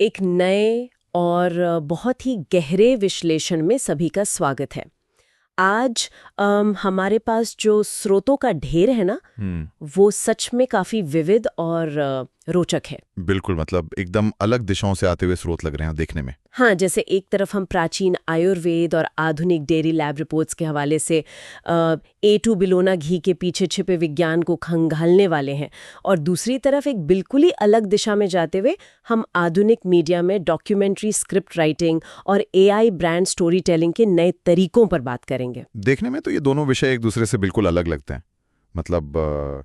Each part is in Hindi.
एक नए और बहुत ही गहरे विश्लेषण में सभी का स्वागत है। आज हमारे पास जो स्रोतों का ढेर है ना, वो सच में काफी विविध और रोचक है। बिल्कुल, मतलब एकदम अलग दिशाओं से आते हुए स्रोत लग रहे हैं देखने में। हाँ, जैसे एक तरफ हम प्राचीन आयुर्वेद और आधुनिक डेयरी लैब रिपोर्ट्स के हवाले से A2 बिलोना घी के पीछे छिपे विज्ञान को खंगालने वाले हैं, और दूसरी तरफ एक बिल्कुल ही अलग दिशा में जाते हुए हम आधुनिक मीडिया में डॉक्यूमेंट्री स्क्रिप्ट राइटिंग और AI ब्रांड स्टोरी टेलिंग के नए तरीकों पर बात करेंगे। देखने में तो ये दोनों विषय एक दूसरे से बिल्कुल अलग लगते हैं। मतलब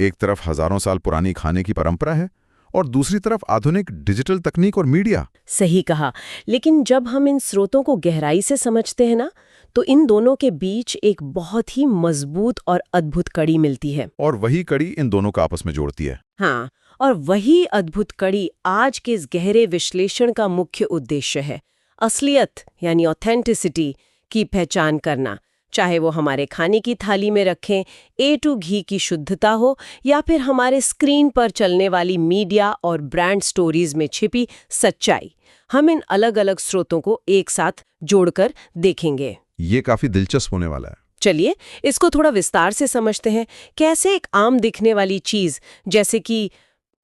एक तरफ हजारों साल पुरानी खाने की परंपरा है और दूसरी तरफ आधुनिक डिजिटल तकनीक और मीडिया। सही कहा, लेकिन जब हम इन स्रोतों को गहराई से समझते हैं ना, तो इन दोनों के बीच एक बहुत ही मजबूत और अद्भुत कड़ी मिलती है। और वही कड़ी इन दोनों को आपस में जोड़ती है। हाँ, और वही अद्भुत कड़ी आज के इस गहरे विश्लेषण का मुख्य उद्देश्य है। असलियत यानी ऑथेंटिसिटी की पहचान करना, चाहे वो हमारे खाने की थाली में रखें A2 घी की शुद्धता हो या फिर हमारे स्क्रीन पर चलने वाली मीडिया और ब्रांड स्टोरीज में छिपी सच्चाई। हम इन अलग अलग स्रोतों को एक साथ जोड़कर देखेंगे। ये काफी दिलचस्प होने वाला है। चलिए इसको थोड़ा विस्तार से समझते हैं। कैसे एक आम दिखने वाली चीज जैसे कि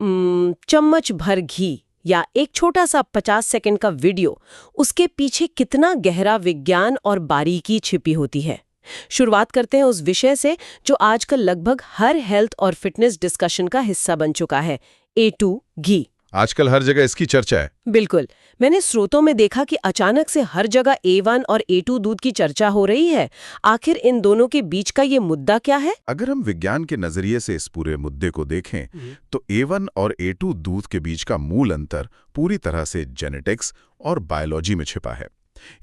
चम्मच भर घी या एक छोटा सा 50 सेकंड का वीडियो, उसके पीछे कितना गहरा विज्ञान और बारीकी छिपी होती है। शुरुआत करते हैं उस विषय से जो आजकल लगभग हर हेल्थ और फिटनेस डिस्कशन का हिस्सा बन चुका है, A2 घी। आजकल हर जगह इसकी चर्चा है। बिल्कुल, मैंने स्रोतों में देखा कि अचानक से हर जगह A1 और A2 दूध की चर्चा हो रही है। आखिर इन दोनों के बीच का ये मुद्दा क्या है? अगर हम विज्ञान के नजरिए से इस पूरे मुद्दे को देखें तो A1 और A2 दूध के बीच का मूल अंतर पूरी तरह से जेनेटिक्स और बायोलॉजी में छिपा है।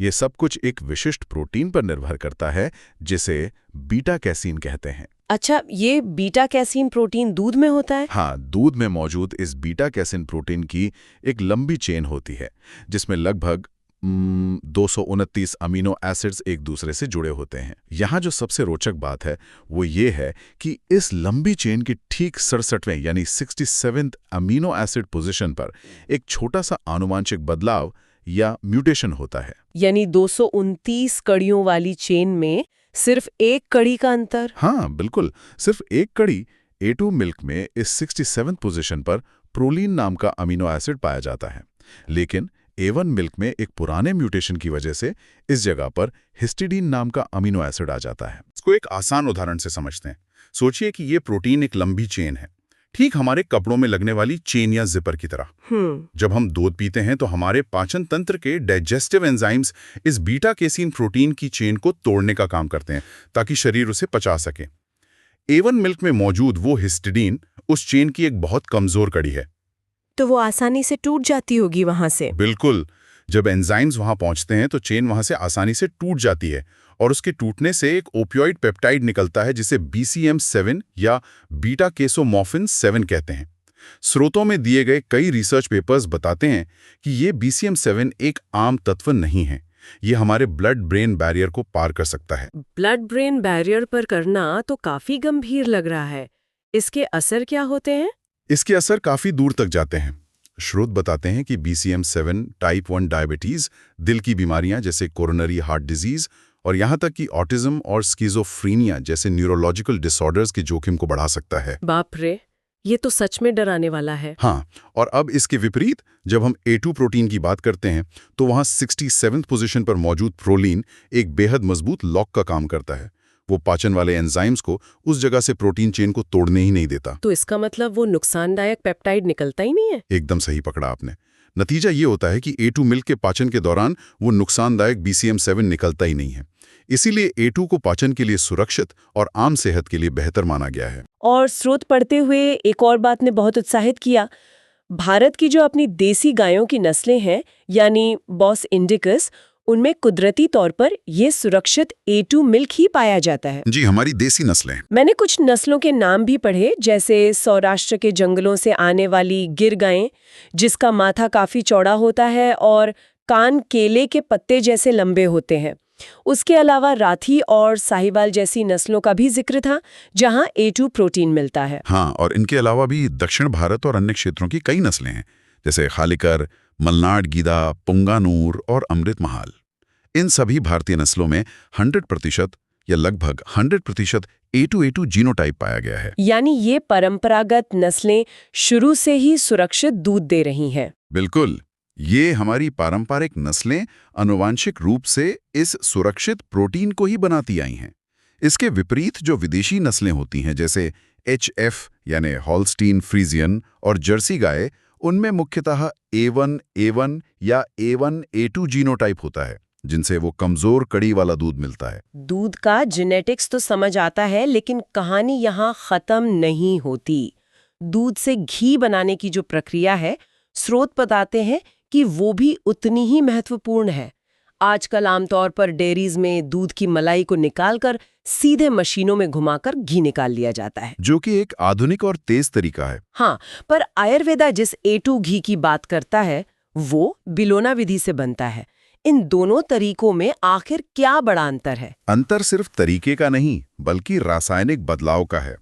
ये सब कुछ एक विशिष्ट प्रोटीन पर निर्भर करता है जिसे बीटा कैसीन कहते हैं। अच्छा, ये बीटा कैसीन प्रोटीन दूध में होता है? हाँ, दूध में मौजूद इस बीटा कैसीन प्रोटीन की एक लंबी चेन होती है जिसमें लगभग 229 अमीनो एसिड्स एक दूसरे से जुड़े होते हैं। यहाँ जो सबसे रोचक बात है वो ये है कि इस लंबी चेन की ठीक 67वें यानी 67th अमीनो एसिड पोजीशन पर एक छोटा सा आनुवांशिक बदलाव या म्यूटेशन होता है। यानी 229 कड़ियों वाली चेन में सिर्फ एक कड़ी का अंतर? हाँ बिल्कुल, सिर्फ एक कड़ी। A2 मिल्क में इस 67th पोजीशन पर प्रोलीन नाम का अमीनो एसिड पाया जाता है, लेकिन A1 मिल्क में एक पुराने म्यूटेशन की वजह से इस जगह पर हिस्टिडीन नाम का अमीनो एसिड आ जाता है। इसको एक आसान उदाहरण से समझते हैं। सोचिए कि ये प्रोटीन एक लंबी चेन है, ठीक हमारे कपड़ों में लगने वाली चेन या जिपर की तरह। जब हम दूध पीते हैं तो हमारे पाचन तंत्र के डाइजेस्टिव एंजाइम्स इस बीटा कैसीन प्रोटीन की चेन को तोड़ने का काम करते हैं ताकि शरीर उसे पचा सके। A1 मिल्क में मौजूद वो हिस्टिडीन उस चेन की एक बहुत कमजोर कड़ी है, तो वो आसानी से टूट जाती होगी वहां से। बिल्कुल, जब एंजाइम्स वहां पहुंचते हैं तो चेन वहां से आसानी से टूट जाती है और उसके टूटने से एक ओपियोइड पेप्टाइड निकलता है जिसे BCM7 या बीटा केसोमॉर्फिन 7 कहते हैं। स्रोतों में दिए गए कई रिसर्च पेपर्स बताते हैं कि ये BCM7 एक आम तत्व नहीं है, ये हमारे ब्लड ब्रेन बैरियर को पार कर सकता है। ब्लड ब्रेन बैरियर पर करना तो काफी गंभीर लग रहा है। इसके असर क्या होते हैं? इसके असर काफी दूर तक जाते हैं। स्रोत बताते हैं कि BCM7 टाइप 1 डायबिटीज, दिल की बीमारियां जैसे कोरोनरी हार्ट डिजीज और यहाँ तक कि ऑटिज्म और स्किज़ोफ्रेनिया जैसे न्यूरोलॉजिकल डिसऑर्डर्स के जोखिम को बढ़ा सकता है। बाप रे, ये तो सच में डराने वाला है। हाँ, और अब इसके विपरीत जब हम A2 प्रोटीन की बात करते हैं तो वहाँ 67th पोजीशन पर मौजूद प्रोलीन एक बेहद मजबूत लॉक का काम करता है। वो पाचन वाले एंजाइम्स को उस जगह से प्रोटीन चेन को तोड़ने ही नहीं देता। तो इसका मतलब वो नुकसानदायक पेप्टाइड निकलता ही नहीं है? एकदम सही पकड़ा आपने। नतीजा ये होता है कि A2 मिल्क के पाचन के दौरान वो नुकसानदायक BCM7 निकलता ही नहीं है। इसीलिए A2 को पाचन के लिए सुरक्षित और आम सेहत के लिए बेहतर माना गया है। और स्रोत पढ़ते हुए एक और बात ने बहुत उत्साहित किया। भारत की जो अपनी देसी गायों की नस्लें हैं यानी बॉस इंडिकस, उनमें कुदरती तौर पर ये सुरक्षित A2 मिल्क ही पाया जाता है। जी, हमारी देसी नस्लें। मैंने कुछ नस्लों के नाम भी पढ़े, जैसे सौराष्ट्र के जंगलों से आने वाली गिर गायें जिसका माथा काफी चौड़ा होता है और कान केले के पत्ते जैसे लंबे होते हैं। उसके अलावा राठी और साहिवाल जैसी नस्लों का भी जिक्र था जहां A2 प्रोटीन मिलता है। हाँ, और इनके अलावा भी दक्षिण भारत और अन्य क्षेत्रों की कई नस्लें हैं जैसे खालिकर, मलनाड गीदा, पुंगानूर और अमृत महाल। इन सभी भारतीय नस्लों में 100% या लगभग 100% A2A2 जीनोटाइप पाया गया है। यानी ये परंपरागत नस्लें शुरू से ही सुरक्षित दूध दे रही हैं। बिल्कुल, ये हमारी पारंपरिक नस्लें आनुवांशिक रूप से इस सुरक्षित प्रोटीन को ही बनाती आई हैं। इसके विपरीत जो विदेशी नस्लें होती हैं जैसे HF यानी हॉल्स्टीन फ्रीजियन और जर्सी गाय, उनमें मुख्यतः A1 या A1A2 जीनोटाइप होता है, जिनसे वो कमजोर कड़ी वाला दूध मिलता है। दूध का जेनेटिक्स तो समझ आता है, लेकिन कहानी यहाँ खत्म नहीं होती। दूध से घी बनाने की जो प्रक्रिया है, स्रोत बताते हैं कि वो भी उतनी ही महत्वपूर्ण है। आजकल आमतौर पर डेयरीज में दूध की मलाई को निकालकर सीधे मशीनों में घुमाकर घी निकाल लिया जाता है, जो कि एक आधुनिक और तेज तरीका है। हाँ, पर आयुर्वेदा जिस A2 घी की बात करता है वो बिलोना विधि से बनता है। इन दोनों तरीकों में आखिर क्या बड़ा अंतर है? अंतर सिर्फ तरीके का नहीं, बल्कि रासायनिक बदलाव का है।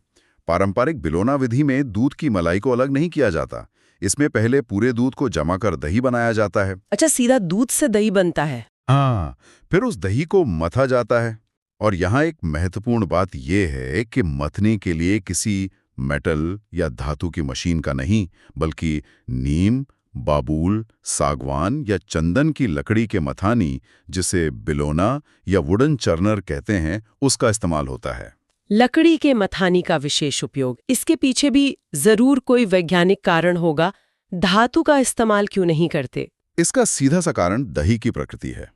पारंपरिक बिलोना विधि में दूध की मलाई को अलग नहीं किया जाता। इसमें पहले पूरे दूध को जमा कर दही बनाया जाता है। अच्छा, सीधा दूध से दही बनता है? हाँ, फिर उस दही को मथा जाता है। और यहाँ एक महत्वपूर्ण बात यह है कि मथने के लिए किसी मेटल या धातु की मशीन का नहीं, बल्कि नीम, बाबूल, सागवान या चंदन की लकड़ी के मथानी, जिसे बिलोना या वुडन चर्नर कहते हैं, उसका इस्तेमाल होता है। लकड़ी के मथानी का विशेष उपयोग, इसके पीछे भी जरूर कोई वैज्ञानिक कारण होगा। धातु का इस्तेमाल क्यों नहीं करते? इसका सीधा सा कारण दही की प्रकृति है।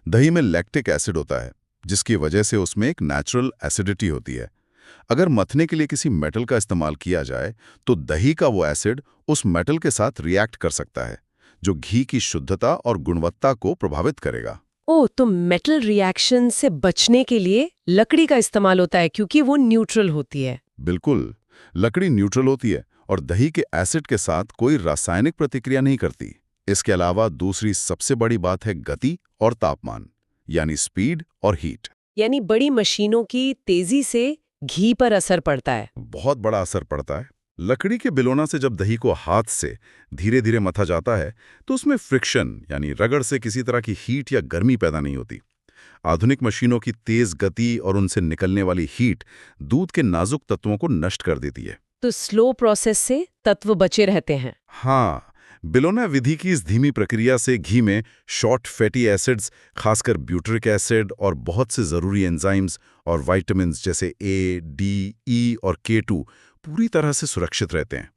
दही में लैक्टिक एसिड होता है, जिसकी वजह से उसमें एक नेचुरल एसिडिटी होती है। अगर मथने के लिए किसी मेटल का इस्तेमाल किया जाए तो दही का वो एसिड उस मेटल के साथ रिएक्ट कर सकता है, जो घी की शुद्धता और गुणवत्ता को प्रभावित करेगा। ओह, तो मेटल रिएक्शन से बचने के लिए लकड़ी का इस्तेमाल होता है, क्योंकि वो न्यूट्रल होती है। बिल्कुल, लकड़ी न्यूट्रल होती है और दही के एसिड के साथ कोई रासायनिक प्रतिक्रिया नहीं करती। इसके अलावा दूसरी सबसे बड़ी बात है गति और तापमान, यानी स्पीड और हीट। यानी बड़ी मशीनों की तेजी से घी पर असर पड़ता है। बहुत बड़ा असर पड़ता है। लकड़ी के बिलोना से जब दही को हाथ से धीरे धीरे मथा जाता है तो उसमें फ्रिक्शन यानी रगड़ से किसी तरह की हीट या गर्मी पैदा नहीं होती। आधुनिक मशीनों की तेज गति और उनसे निकलने वाली हीट दूध के नाजुक तत्वों को नष्ट कर देती है। तो स्लो प्रोसेस से तत्व बचे रहते हैं। हाँ, बिलोना विधि की इस धीमी प्रक्रिया से घी में शॉर्ट फैटी एसिड्स, खासकर ब्यूटरिक एसिड और बहुत से जरूरी एंजाइम्स और विटामिन्स जैसे A, D, E और K2 पूरी तरह से सुरक्षित रहते हैं।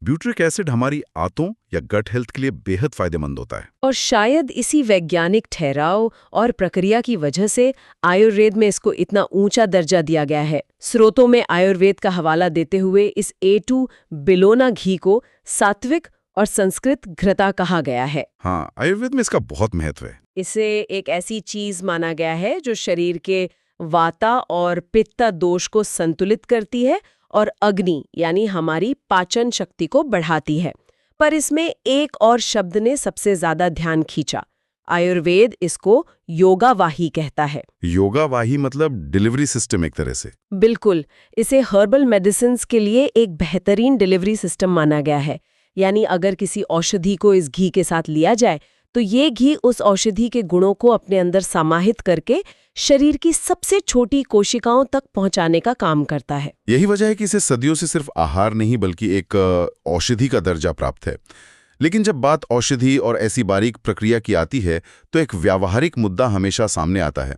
ब्यूटरिक एसिड हमारी आंतों या गट हेल्थ के लिए बेहद फायदेमंद होता है। और शायद इसी वैज्ञानिक ठहराव और प्रक्रिया की वजह से आयुर्वेद में इसको इतना ऊंचा दर्जा दिया गया है। स्रोतों में आयुर्वेद का हवाला देते हुए इस A2 बिलोना घी को सात्विक और संस्कृत घृता कहा गया है। हाँ, आयुर्वेद में इसका बहुत महत्व है। इसे एक ऐसी चीज माना गया है जो शरीर के वाता और पित्ता दोष को संतुलित करती है और अग्नि यानी हमारी पाचन शक्ति को बढ़ाती है। पर इसमें एक और शब्द ने सबसे ज्यादा ध्यान खींचा। आयुर्वेद इसको योगावाही कहता है। योगावाही मतलब डिलीवरी सिस्टम एक तरह से। बिल्कुल, इसे हर्बल मेडिसिन्स के लिए एक बेहतरीन डिलीवरी सिस्टम माना गया है। यानी अगर किसी औषधि को इस घी के साथ लिया जाए तो ये घी उस औषधि के गुणों को अपने अंदर समाहित करके शरीर की सबसे छोटी कोशिकाओं तक पहुंचाने का काम करता है। यही वजह है कि इसे सदियों से सिर्फ आहार नहीं बल्कि एक औषधि का दर्जा प्राप्त है। लेकिन जब बात औषधि और ऐसी बारीक प्रक्रिया की आती है तो एक व्यावहारिक मुद्दा हमेशा सामने आता है।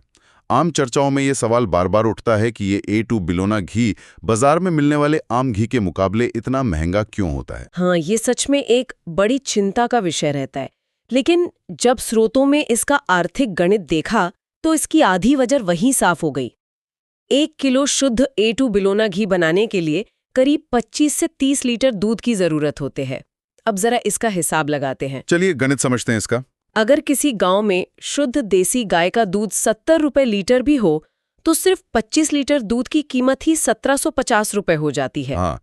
आम चर्चाओं में ये सवाल बार बार उठता है कि ये A2 बिलोना घी बाजार में मिलने वाले आम घी के मुकाबले इतना महंगा क्यों होता है। हाँ, ये सच में एक बड़ी चिंता का विषय रहता है। लेकिन जब स्रोतों में इसका आर्थिक गणित देखा तो इसकी आधी वजह वहीं साफ हो गई। 1 किलो शुद्ध A2 बिलोना घी बनाने के लिए करीब 25 से 30 लीटर दूध की जरूरत होते हैं। अब जरा इसका हिसाब लगाते हैं। चलिए गणित समझते हैं इसका। अगर किसी गांव में शुद्ध देसी गाय का दूध 70 रुपए लीटर भी हो तो सिर्फ 25 लीटर दूध की कीमत ही 1750 रुपए हो जाती है। हाँ,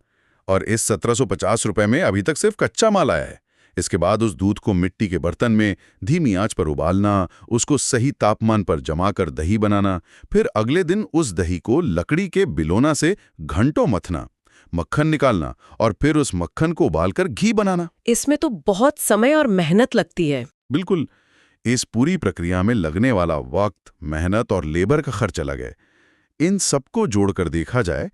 और इस 1750 रुपए में अभी तक सिर्फ कच्चा माल आया है। इसके बाद उस दूध को मिट्टी के बर्तन में धीमी आंच पर उबालना, उसको सही तापमान पर जमाकर दही बनाना, फिर अगले दिन उस दही को लकड़ी के बिलोना से घंटों मथना। मक्खन निकालना और फिर उस मक्खन को उबालकर घी बनाना। इसमें तो बहुत समय और मेहनत लगती है। बिल्कुल। इस पूरी प्रक्रिया में लगने वाला वक्त, मेहनत और लेबर का खर्च अलग है। इन सबको जोड़कर देखा जाए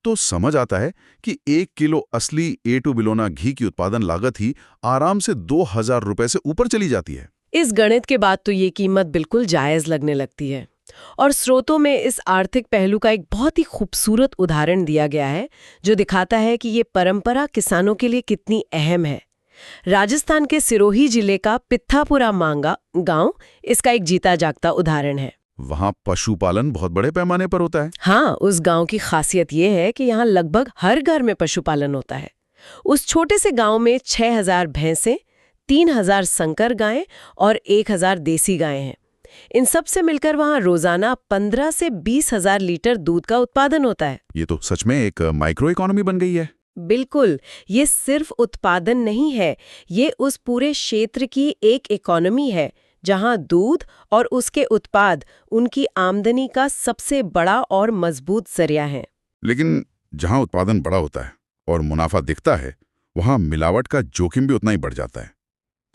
तो समझ आता है कि 1 किलो असली A2 बिलोना घी की उत्पादन लागत ही आराम से 2000 रुपए से ऊपर चली जाती है। इस गणित के बाद तो ये कीमत बिल्कुल जायज लगने लगती है। और स्रोतों में इस आर्थिक पहलू का एक बहुत ही खूबसूरत उदाहरण दिया गया है जो दिखाता है कि ये परंपरा किसानों के लिए कितनी अहम है। राजस्थान के सिरोही जिले का पित्थापुरा मांगा गांव इसका एक जीता जागता उदाहरण है। वहाँ पशुपालन बहुत बड़े पैमाने पर होता है। हाँ, उस गांव की खासियत ये है कि यहाँ लगभग हर घर में पशुपालन होता है। उस छोटे से गांव में 6000 भैंसें, 3000 संकर गायें और 1000 देसी गायें हैं। इन सब से मिलकर वहाँ रोजाना 15 से 20,000 लीटर दूध का उत्पादन होता है। ये तो सच में एक माइक्रो इकोनॉमी बन गई है। बिल्कुल, ये सिर्फ उत्पादन नहीं है, ये उस पूरे क्षेत्र की एक इकोनॉमी है जहां दूध और उसके उत्पाद उनकी आमदनी का सबसे बड़ा और मजबूत जरिया है। लेकिन जहां उत्पादन बड़ा होता है और मुनाफा दिखता है, वहां मिलावट का जोखिम भी उतना ही बढ़ जाता है।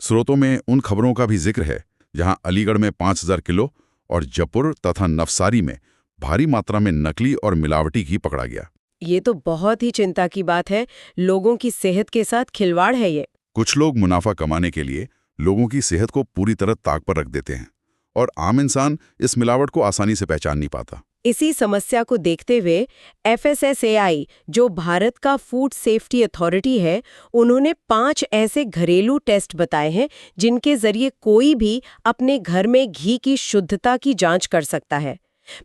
स्रोतों में उन खबरों का भी जिक्र है जहां अलीगढ़ में 5000 किलो और जयपुर तथा नवसारी में भारी मात्रा में नकली और मिलावटी घी पकड़ा गया। ये तो बहुत ही चिंता की बात है। लोगों की सेहत के साथ खिलवाड़ है ये। कुछ लोग मुनाफा कमाने के लिए लोगों की सेहत को पूरी तरह ताक पर रख देते हैं और आम इंसान इस मिलावट को आसानी से पहचान नहीं पाता। इसी समस्या को देखते हुए FSSAI, जो भारत का फूड सेफ्टी अथॉरिटी है, उन्होंने 5 ऐसे घरेलू टेस्ट बताए हैं जिनके जरिए कोई भी अपने घर में घी की शुद्धता की जांच कर सकता है।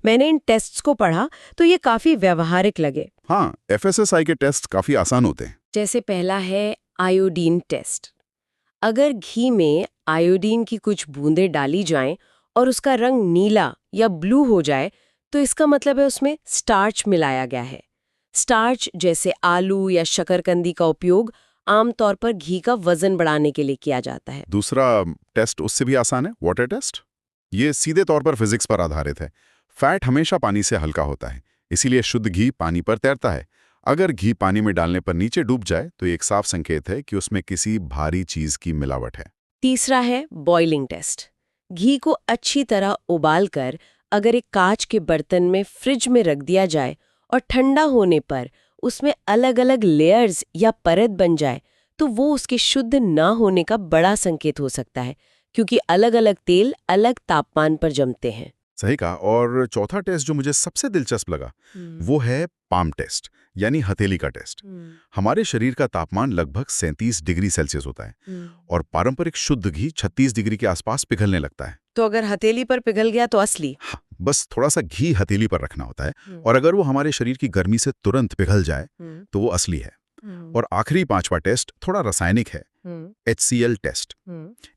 मैंने इन टेस्ट्स को पढ़ा तो ये काफी व्यवहारिक लगे। हाँ, FSSAI के टेस्ट काफी आसान होते हैं। जैसे पहला है आयोडीन टेस्ट। अगर घी में आयोडीन की कुछ बूंदें डाली जाएं और उसका रंग नीला या ब्लू हो जाए तो इसका मतलब है उसमें स्टार्च मिलाया गया है। स्टार्च जैसे आलू या शकरकंदी का उपयोग आमतौर पर घी का वजन बढ़ाने के लिए किया जाता है। दूसरा टेस्ट उससे भी आसान है, वाटर टेस्ट। ये सीधे तौर पर फिजिक्स पर आधारित है। फैट हमेशा पानी से हल्का होता है, इसीलिए शुद्ध घी पानी पर तैरता है। अगर घी पानी में डालने पर नीचे डूब जाए तो एक साफ संकेत है कि उसमें किसी भारी चीज की मिलावट है। तीसरा है बॉइलिंग टेस्ट। घी को अच्छी तरह उबालकर अगर एक कांच के बर्तन में फ्रिज में रख दिया जाए और ठंडा होने पर उसमें अलग अलग लेयर्स या परत बन जाए तो वो उसके शुद्ध ना होने का बड़ा संकेत हो सकता है, क्योंकि अलग अलग तेल अलग तापमान पर जमते हैं। सही कहा। और चौथा टेस्ट जो मुझे सबसे दिलचस्प लगा वो है पाम टेस्ट, यानी हथेली का टेस्ट। हमारे शरीर का तापमान लगभग 37 डिग्री सेल्सियस होता है और पारंपरिक शुद्ध घी 36 डिग्री के आसपास पिघलने लगता है। तो अगर हथेली पर पिघल गया तो असली? हाँ, बस थोड़ा सा घी हथेली पर रखना होता है और अगर वो हमारे शरीर की गर्मी से तुरंत पिघल जाए तो वो असली है। और आखिरी 5वां टेस्ट थोड़ा रासायनिक है, HCl टेस्ट।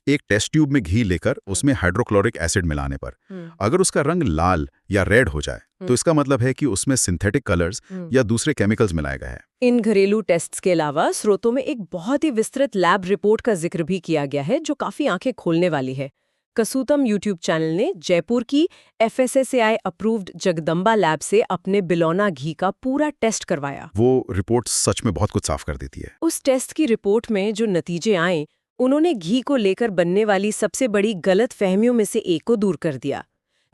एक टेस्ट ट्यूब में घी लेकर उसमें हाइड्रोक्लोरिक एसिड मिलाने पर अगर उसका रंग लाल या रेड हो जाए तो इसका मतलब है कि उसमें सिंथेटिक कलर्स या दूसरे केमिकल्स मिलाए गए हैं। इन घरेलू टेस्ट्स के अलावा स्रोतों में एक बहुत ही विस्तृत लैब रिपोर्ट का जिक्र भी किया गया है जो काफी आंखें खोलने वाली है। कसूतम यूट्यूब चैनल ने जयपुर की FSSAI अप्रूव्ड जगदम्बा लैब से अपने बिलौना घी का पूरा टेस्ट करवाया। वो रिपोर्ट सच में बहुत कुछ साफ कर देती है। उस टेस्ट की रिपोर्ट में जो नतीजे आए, उन्होंने घी को लेकर बनने वाली सबसे बड़ी गलत फहमियों में से एक को दूर कर दिया।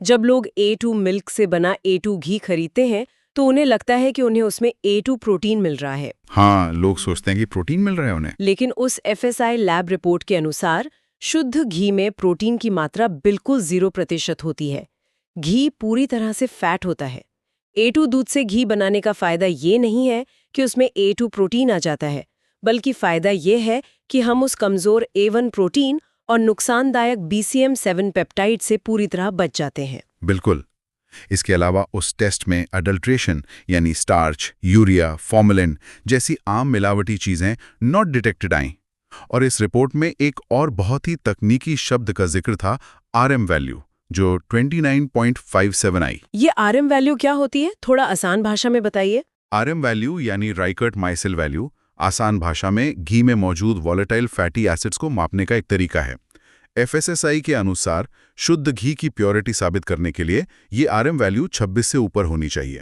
जब लोग A2 मिल्क से बना A2 घी खरीदते हैं तो उन्हें लगता है कि उन्हें उसमें A2 प्रोटीन मिल रहा है। हाँ, लोग सोचते हैं कि प्रोटीन मिल रहा है उन्हें। लेकिन उस FSI लैब रिपोर्ट के अनुसार शुद्ध घी में प्रोटीन की मात्रा बिल्कुल 0% होती है। घी पूरी तरह से फैट होता है। A2 दूध से घी बनाने का फायदा ये नहीं है कि उसमें A2 प्रोटीन आ जाता है, बल्कि फायदा ये है कि हम उस कमजोर A1 प्रोटीन और नुकसानदायक BCM7 पेप्टाइड से पूरी तरह बच जाते हैं। बिल्कुल। इसके अलावा उस टेस्ट में अडल्ट्रेशन यानी स्टार्च, यूरिया, फॉर्मेलिन जैसी आम मिलावटी चीजें नॉट डिटेक्टेड आईं। और इस रिपोर्ट में एक और बहुत ही तकनीकी शब्द का जिक्र था, RM वैल्यू, जो 29.57 आई। ये RM वैल्यू क्या होती है? थोड़ा आसान भाषा में बताइए। RM वैल्यू यानी राइकर्ट माइसिल वैल्यू, आसान भाषा में घी में मौजूद वॉलेटाइल फैटी एसिड्स को मापने का एक तरीका है। FSSAI के अनुसार शुद्ध घी की प्योरिटी साबित करने के लिए ये RM वैल्यू 26 से ऊपर होनी चाहिए।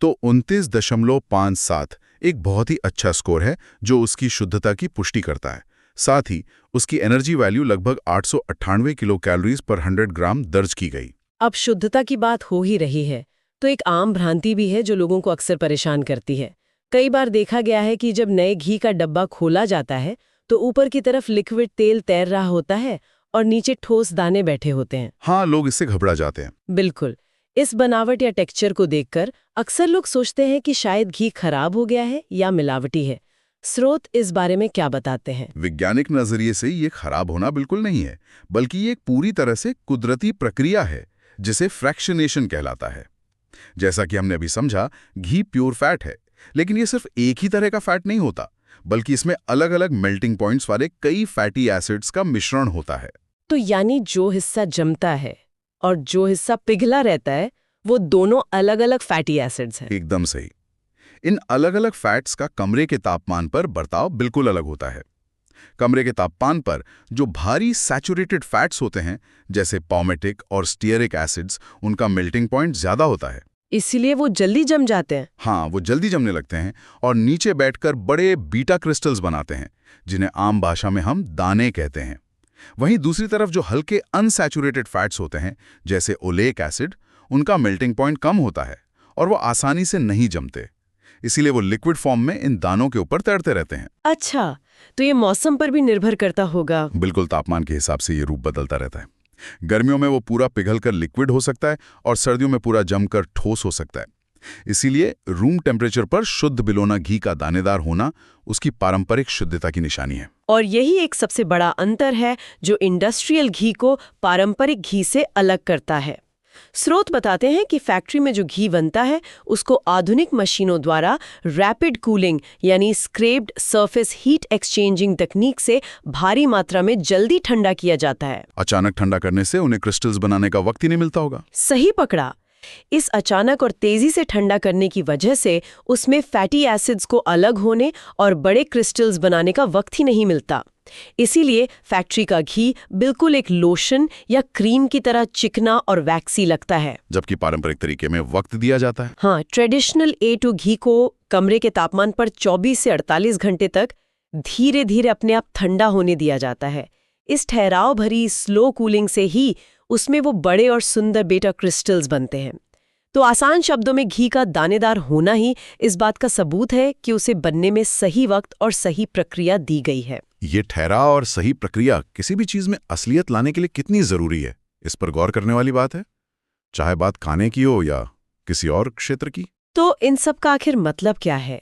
तो 29.57 एक बहुत ही अच्छा स्कोर है जो उसकी शुद्धता की पुष्टि करता है। साथ ही उसकी एनर्जी वैल्यू लगभग 898 किलो कैलोरीज पर 100 ग्राम दर्ज की गई। अब शुद्धता की बात हो ही रही है तो एक आम भ्रांति भी है जो लोगों को अक्सर परेशान करती है। कई बार देखा गया है कि जब नए घी का डब्बा खोला जाता है तो ऊपर की तरफ लिक्विड तेल तैर रहा होता है और नीचे ठोस दाने बैठे होते हैं। हाँ, लोग इससे घबरा जाते हैं। बिल्कुल। इस बनावट या टेक्सचर को देखकर अक्सर लोग सोचते हैं कि शायद घी खराब हो गया है या मिलावटी है। स्रोत इस बारे में क्या बताते हैं? वैज्ञानिक नजरिए से ये खराब होना बिल्कुल नहीं है, बल्कि ये एक पूरी तरह से कुदरती प्रक्रिया है जिसे फ्रैक्शनेशन कहलाता है। जैसा कि हमने अभी समझा, घी प्योर फैट है, लेकिन ये सिर्फ एक ही तरह का फैट नहीं होता, बल्कि इसमें अलग अलग मेल्टिंग पॉइंट्स वाले कई फैटी एसिड्स का मिश्रण होता है। तो यानी जो हिस्सा जमता है और जो हिस्सा पिघला रहता है वो दोनों अलग अलग फैटी एसिड्स हैं। एकदम सही। इन अलग अलग फैट्स का कमरे के तापमान पर बर्ताव बिल्कुल अलग होता है। कमरे के तापमान पर जो भारी सैचुरेटेड फैट्स होते हैं, जैसे पॉमेटिक और स्टीयरिक एसिड्स, उनका मेल्टिंग पॉइंट ज्यादा होता है। इसीलिए वो जल्दी जम जाते हैं। हाँ, वो जल्दी जमने लगते हैं और नीचे बैठकर बड़े बीटा क्रिस्टल्स बनाते हैं, जिन्हें आम भाषा में हम दाने कहते हैं। वहीं दूसरी तरफ जो हल्के अनसैचुरेटेड फैट्स होते हैं, जैसे ओलेक एसिड, उनका मेल्टिंग पॉइंट कम होता है और वो आसानी से नहीं जमते। इसीलिए वो लिक्विड फॉर्म में इन दानों के ऊपर तैरते रहते हैं। अच्छा, तो ये मौसम पर भी निर्भर करता होगा। बिल्कुल, तापमान के हिसाब से ये रूप बदलता रहता है। गर्मियों में वो पूरा पिघलकर लिक्विड हो सकता है और सर्दियों में पूरा जमकर ठोस हो सकता है। इसीलिए रूम टेम्परेचर पर शुद्ध बिलोना घी का दानेदार होना उसकी पारंपरिक शुद्धता की निशानी है। और यही एक सबसे बड़ा अंतर है जो इंडस्ट्रियल घी को पारंपरिक घी से अलग करता है। स्रोत बताते हैं कि फैक्ट्री में जो घी बनता है उसको आधुनिक मशीनों द्वारा रैपिड कूलिंग यानी स्क्रेप्ड सरफेस हीट एक्सचेंजिंग तकनीक से भारी मात्रा में जल्दी ठंडा किया जाता है। अचानक ठंडा करने से उन्हें क्रिस्टल्स बनाने का वक्त ही नहीं मिलता होगा। सही पकड़ा। इस अचानक और तेजी से ठंडा करने की वजह से उसमें फैटी एसिड्स को अलग होने और बड़े क्रिस्टल्स बनाने का वक्त ही नहीं मिलता। इसीलिए फैक्ट्री का घी बिल्कुल एक लोशन या क्रीम की तरह चिकना और वैक्सी लगता है, जबकि पारंपरिक तरीके में वक्त दिया जाता है। हाँ, ट्रेडिशनल A2 घी को कमरे के तापमान पर 24 से 48 घंटे तक धीरे धीरे अपने आप ठंडा होने दिया जाता है। इस ठहराव भरी स्लो कूलिंग से ही उसमें वो बड़े और सुंदर बीटा क्रिस्टल्स बनते हैं। तो आसान शब्दों में घी का दानेदार होना ही इस बात का सबूत है कि उसे बनने में सही वक्त और सही प्रक्रिया दी गई है। ये ठहराव और सही प्रक्रिया किसी भी चीज में असलियत लाने के लिए कितनी जरूरी है, इस पर गौर करने वाली बात है, चाहे बात खाने की हो या किसी और क्षेत्र की। तो इन सब का आखिर मतलब क्या है?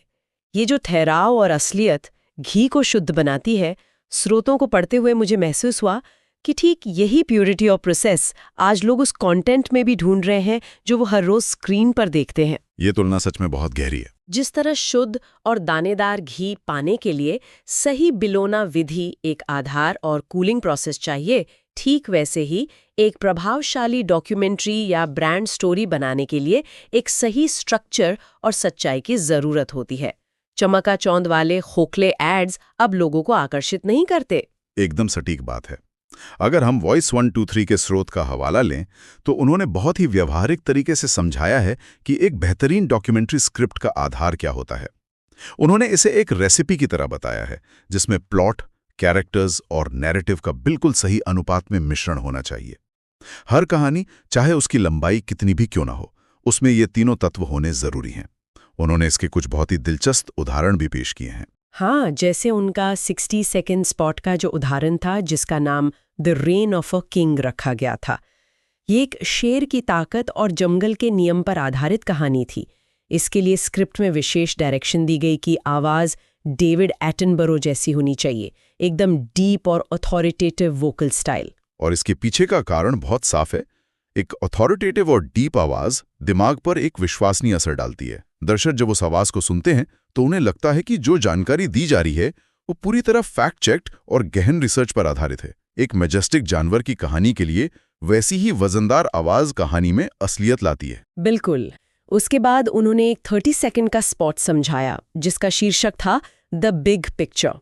ये जो ठहराव और असलियत घी को शुद्ध बनाती है, स्रोतों को पढ़ते हुए मुझे महसूस हुआ कि ठीक यही प्योरिटी और प्रोसेस आज लोग उस कंटेंट में भी ढूंढ रहे हैं जो वो हर रोज स्क्रीन पर देखते हैं। ये तुलना सच में बहुत गहरी है। जिस तरह शुद्ध और दानेदार घी पाने के लिए सही बिलोना विधि, एक आधार और कूलिंग प्रोसेस चाहिए, ठीक वैसे ही एक प्रभावशाली डॉक्यूमेंट्री या ब्रांड स्टोरी बनाने के लिए एक सही स्ट्रक्चर और सच्चाई की जरूरत होती है। चमकाचौंध वाले खोखले एड्स अब लोगों को आकर्षित नहीं करते। एकदम सटीक बात है। अगर हम वॉइस 123 के स्रोत का हवाला लें तो उन्होंने बहुत ही व्यवहारिक तरीके से समझाया है कि एक बेहतरीन डॉक्यूमेंट्री स्क्रिप्ट का आधार क्या होता है। उन्होंने इसे एक रेसिपी की तरह बताया है जिसमें प्लॉट, कैरेक्टर्स और नैरेटिव का बिल्कुल सही अनुपात में मिश्रण होना चाहिए। हर कहानी, चाहे उसकी लंबाई कितनी भी क्यों ना हो, उसमें ये तीनों तत्व होने जरूरी हैं। उन्होंने इसके कुछ बहुत ही दिलचस्प उदाहरण भी पेश किए हैं। हाँ, जैसे उनका 60 सेकेंड स्पॉट का जो उदाहरण था जिसका नाम the rain of a king रखा गया था। ये एक शेर की ताकत और जंगल के नियम पर आधारित कहानी थी। इसके लिए स्क्रिप्ट में विशेष डायरेक्शन दी गई कि आवाज़ डेविड एटनबरो जैसी होनी चाहिए, एकदम डीप और अथॉरिटेटिव वोकल स्टाइल। और इसके पीछे का कारण बहुत साफ है। एक अथॉरिटेटिव और डीप आवाज दिमाग पर एक विश्वसनीय असर डालती है। दर्शक जब उस आवाज को सुनते हैं तो उन्हें लगता है कि जो जानकारी दी जा रही है वो पूरी तरह फैक्ट चेक्ड और गहन रिसर्च पर आधारित है। एक मैजेस्टिक जानवर की कहानी के लिए वैसी ही वजनदार आवाज कहानी में असलियत लाती है। बिल्कुल। उसके बाद उन्होंने एक 30 सेकंड का स्पॉट समझाया जिसका शीर्षक था द बिग पिक्चर।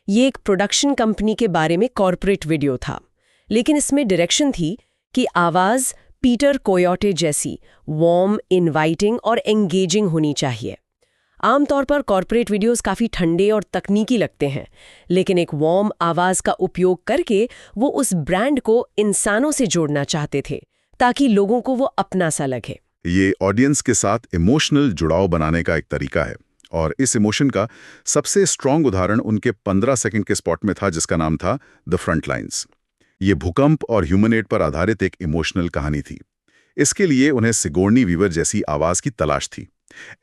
ये एक प्रोडक्शन कंपनी के बारे में कॉर्पोरेट वीडियो था, लेकिन इसमें डायरेक्शन थी कि आवाज पीटर कोयोटे जैसी वार्म, इनवाइटिंग और एंगेजिंग होनी चाहिए। आमतौर पर कॉर्पोरेट वीडियोस काफ़ी ठंडे और तकनीकी लगते हैं, लेकिन एक वार्म आवाज़ का उपयोग करके वो उस ब्रांड को इंसानों से जोड़ना चाहते थे ताकि लोगों को वो अपना सा लगे। ये ऑडियंस के साथ इमोशनल जुड़ाव बनाने का एक तरीका है, और इस इमोशन का सबसे स्ट्रॉन्ग उदाहरण उनके 15 सेकंड के स्पॉट में था, जिसका नाम था द फ्रंट लाइन्स। ये भूकंप और ह्यूमन एड पर आधारित एक इमोशनल कहानी थी। इसके लिए उन्हें सिगोर्नी वीवर जैसी आवाज की तलाश थी,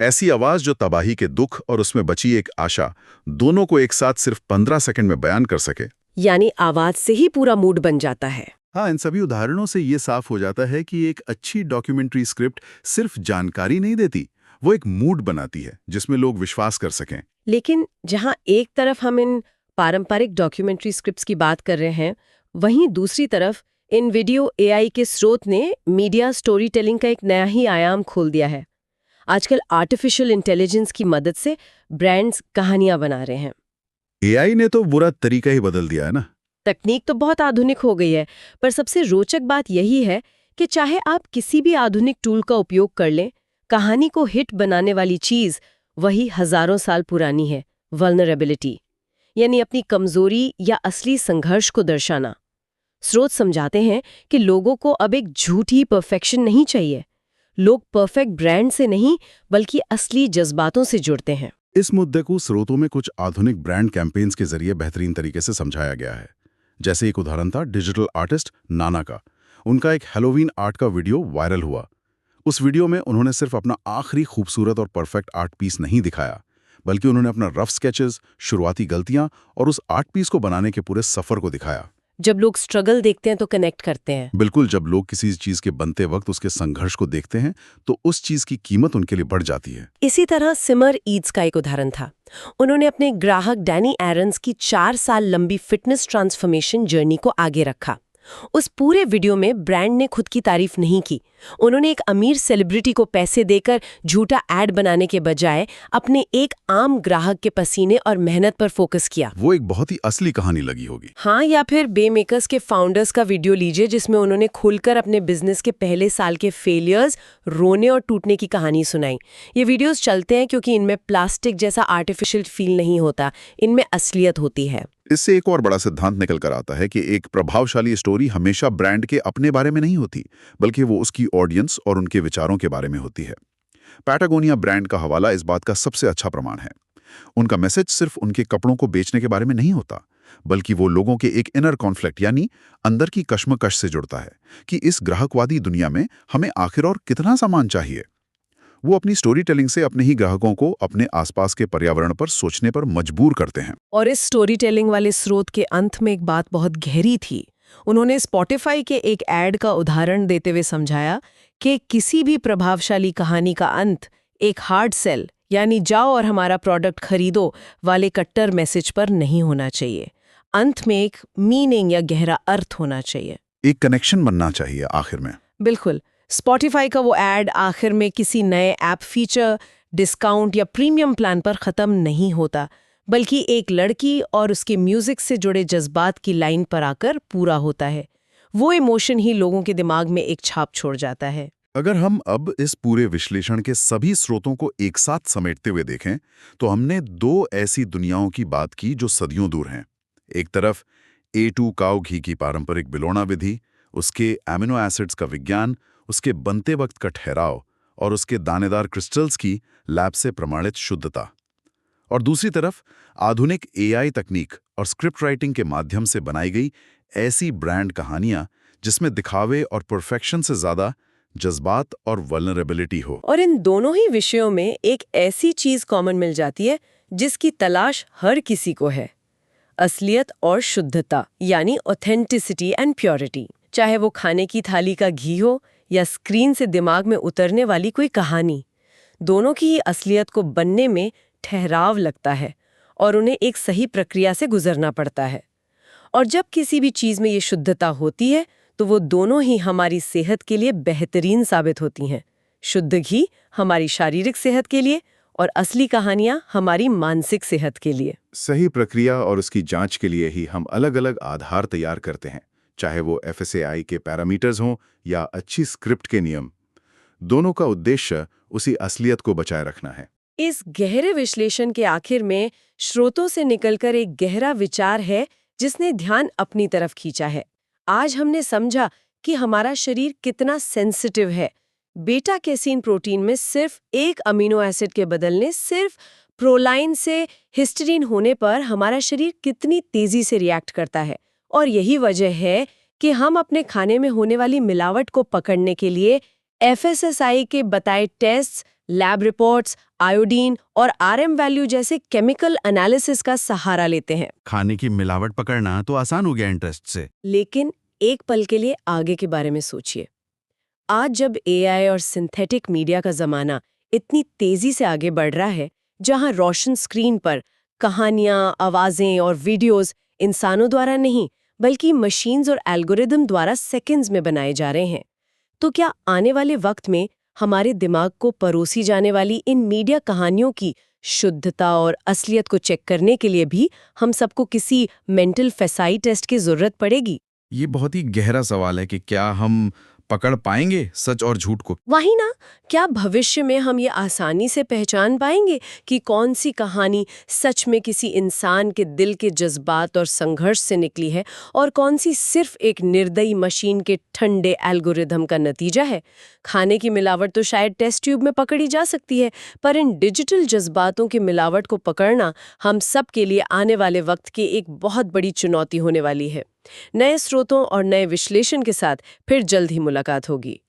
ऐसी आवाज जो तबाही के दुख और उसमें बची एक आशा दोनों को एक साथ सिर्फ 15 सेकंड में बयान कर सके। यानी आवाज से ही पूरा मूड बन जाता है। हाँ, इन सभी उदाहरणों से ये साफ हो जाता है कि एक अच्छी डॉक्यूमेंट्री स्क्रिप्ट सिर्फ जानकारी नहीं देती, वो एक मूड बनाती है जिसमें लोग विश्वास कर सकें। लेकिन जहां एक तरफ हम इन पारंपरिक डॉक्यूमेंट्री स्क्रिप्ट्स की बात कर रहे हैं, वहीं दूसरी तरफ इन वीडियो एआई के स्रोत ने मीडिया स्टोरी टेलिंग का एक नया ही आयाम खोल दिया है। आजकल आर्टिफिशियल इंटेलिजेंस की मदद से ब्रांड्स कहानियां बना रहे हैं। एआई ने तो बुरा तरीका ही बदल दिया है ना। तकनीक तो बहुत आधुनिक हो गई है, पर सबसे रोचक बात यही है कि चाहे आप किसी भी आधुनिक टूल का उपयोग कर लें, कहानी को हिट बनाने वाली चीज वही हजारों साल पुरानी है, वल्नरेबिलिटी, यानी अपनी कमजोरी या असली संघर्ष को दर्शाना। स्रोत समझाते हैं कि लोगों को अब एक झूठी परफेक्शन नहीं चाहिए। लोग परफेक्ट ब्रांड से नहीं, बल्कि असली जज्बातों से जुड़ते हैं। इस मुद्दे को स्रोतों में कुछ आधुनिक ब्रांड कैंपेन्स के जरिए बेहतरीन तरीके से समझाया गया है। जैसे एक उदाहरण था डिजिटल आर्टिस्ट नाना का। उनका एक हैलोवीन आर्ट का वीडियो वायरल हुआ। उस वीडियो में उन्होंने सिर्फ अपना आखिरी खूबसूरत और परफेक्ट आर्ट पीस नहीं दिखाया, बल्कि उन्होंने अपना रफ स्केचेस, शुरुआती गलतियां और उस आर्ट पीस को बनाने के पूरे सफर को दिखाया। जब लोग स्ट्रगल देखते हैं तो कनेक्ट करते हैं। बिल्कुल, जब लोग किसी चीज के बनते वक्त उसके संघर्ष को देखते हैं तो उस चीज की कीमत उनके लिए बढ़ जाती है। इसी तरह सिमर ईट्स का एक उदाहरण था। उन्होंने अपने ग्राहक डैनी एरन्स की 4 साल लंबी फिटनेस ट्रांसफॉर्मेशन जर्नी को आगे रखा। उस पूरे वीडियो में ब्रांड ने खुद की तारीफ नहीं की। उन्होंने एक अमीर सेलिब्रिटी को पैसे देकर झूठा एड बनाने के बजाय अपने एक आम ग्राहक के पसीने और मेहनत पर फोकस किया। वो एक बहुत ही असली कहानी लगी होगी। हाँ, या फिर बेमेकर्स के फाउंडर्स का वीडियो लीजिए, जिसमें उन्होंने खुलकर अपने बिजनेस के पहले साल के फेलियर्स, रोने और टूटने की कहानी सुनाई। ये वीडियोस चलते हैं क्योंकि इनमें प्लास्टिक जैसा आर्टिफिशियल फील नहीं होता, इनमें असलियत होती है। इससे एक और बड़ा सिद्धांत निकल कर आता है कि एक प्रभावशाली स्टोरी हमेशा ब्रांड के अपने बारे में नहीं होती, बल्कि वो उसकी ऑडियंस और उनके विचारों के बारे में होती है। पैटागोनिया ब्रांड का हवाला इस बात का सबसे अच्छा प्रमाण है। उनका मैसेज सिर्फ उनके कपड़ों को बेचने के बारे में नहीं होता, बल्कि वो लोगों के एक इनर कॉन्फ्लिक्ट यानी अंदर की कश्मकश से जुड़ता है कि इस ग्राहकवादी दुनिया में हमें आखिर और कितना सामान चाहिए। वो अपनी स्टोरी टेलिंग से अपने ही ग्राहकों को अपने आसपास के पर्यावरण पर सोचने पर मजबूर करते हैं। और इस स्टोरी टेलिंग वाले स्रोत के अंत में एक बात बहुत गहरी थी। उन्होंने स्पॉटिफाई के एक एड का उदाहरण देते हुए समझाया कि किसी भी प्रभावशाली कहानी का अंत एक हार्ड सेल यानी जाओ और हमारा प्रोडक्ट खरीदो वाले कट्टर मैसेज पर नहीं होना चाहिए। अंत में एक मीनिंग या गहरा अर्थ होना चाहिए, एक कनेक्शन बनना चाहिए आखिर में। बिल्कुल। स्पॉटिफाई का वो एड आखिर में किसी नए ऐप फीचर, डिस्काउंट या प्रीमियम प्लान पर ख़त्म नहीं होता, बल्कि एक लड़की और उसके म्यूजिक से जुड़े जज्बात की लाइन पर आकर पूरा होता है। वो इमोशन ही लोगों के दिमाग में एक छाप छोड़ जाता है। अगर हम अब इस पूरे विश्लेषण के सभी स्रोतों को एक साथ समेटते हुए देखें तो हमने दो ऐसी दुनियाओं की बात की जो सदियों दूर हैं। एक तरफ A2 काऊ घी की पारंपरिक बिलोना विधि, उसके एमिनो एसिड्स का विज्ञान, उसके बनते वक्त का ठहराव और उसके दानेदार क्रिस्टल्स की लैब से प्रमाणित शुद्धता। और दूसरी तरफ आधुनिक AI तकनीक और स्क्रिप्ट राइटिंग के माध्यम से बनाई गई ऐसी ब्रांड कहानियां जिसमें दिखावे और परफेक्शन से ज्यादा जज्बात और वल्नरेबिलिटी हो। और इन दोनों ही विषयों में एक ऐसी चीज कॉमन मिल जाती है जिसकी तलाश हर किसी को है, असलियत और शुद्धता, यानी ऑथेंटिसिटी एंड प्योरिटी। चाहे वो खाने की थाली का घी हो या स्क्रीन से दिमाग में उतरने वाली कोई कहानी, दोनों की ही असलियत को बनने में ठहराव लगता है और उन्हें एक सही प्रक्रिया से गुजरना पड़ता है। और जब किसी भी चीज में ये शुद्धता होती है तो वो दोनों ही हमारी सेहत के लिए बेहतरीन साबित होती हैं। शुद्ध घी हमारी शारीरिक सेहत के लिए और असली कहानियां हमारी मानसिक सेहत के लिए। सही प्रक्रिया और उसकी जांच के लिए ही हम अलग-अलग आधार तैयार करते हैं, चाहे वो FSAI के पैरामीटर्स हों या अच्छी स्क्रिप्ट के नियम। दोनों का उद्देश्य उसी असलियत को बचाए रखना है। इस गहरे विश्लेषण के आखिर में स्रोतों से निकलकर एक गहरा विचार है जिसने ध्यान अपनी तरफ खींचा है। आज हमने समझा कि हमारा शरीर कितना सेंसिटिव है। बीटा कैसीन प्रोटीन में सिर्फ एक अमीनो एसिड के बदलने, सिर्फ प्रोलाइन से हिस्टीडीन होने पर हमारा शरीर कितनी तेजी से रिएक्ट करता है। और यही वजह है कि हम अपने खाने में होने वाली मिलावट को पकड़ने के लिए FSSAI के बताए टेस्ट, लैब रिपोर्ट्स, आयोडीन और RM वैल्यू जैसे केमिकल एनालिसिस का सहारा लेते हैं। खाने की मिलावट पकड़ना तो आसान हो गया इंटरेस्ट से। लेकिन एक पल के लिए आगे के बारे में सोचिए। आज जब AI और सिंथेटिक मीडिया का जमाना इतनी तेजी से आगे बढ़ रहा है, जहां रोशन स्क्रीन पर कहानियां, आवाजें और वीडियोस इंसानों द्वारा नहीं बल्कि मशीन्स और एल्गोरिदम द्वारा सेकंड्स में बनाए जा रहे हैं, तो क्या आने वाले वक्त में हमारे दिमाग को परोसी जाने वाली इन मीडिया कहानियों की शुद्धता और असलियत को चेक करने के लिए भी हम सबको किसी मेंटल फेसाई टेस्ट की जरूरत पड़ेगी? ये बहुत ही गहरा सवाल है कि क्या हम पकड़ पाएंगे सच और झूठ को। वही ना, क्या भविष्य में हम ये आसानी से पहचान पाएंगे कि कौन सी कहानी सच में किसी इंसान के दिल के जज्बात और संघर्ष से निकली है और कौन सी सिर्फ एक निर्दयी मशीन के ठंडे एल्गोरिदम का नतीजा है? खाने की मिलावट तो शायद टेस्ट ट्यूब में पकड़ी जा सकती है, पर इन डिजिटल जज्बातों की मिलावट को पकड़ना हम सब के लिए आने वाले वक्त की एक बहुत बड़ी चुनौती होने वाली है। नए स्रोतों और नए विश्लेषण के साथ फिर जल्द ही मुलाकात होगी।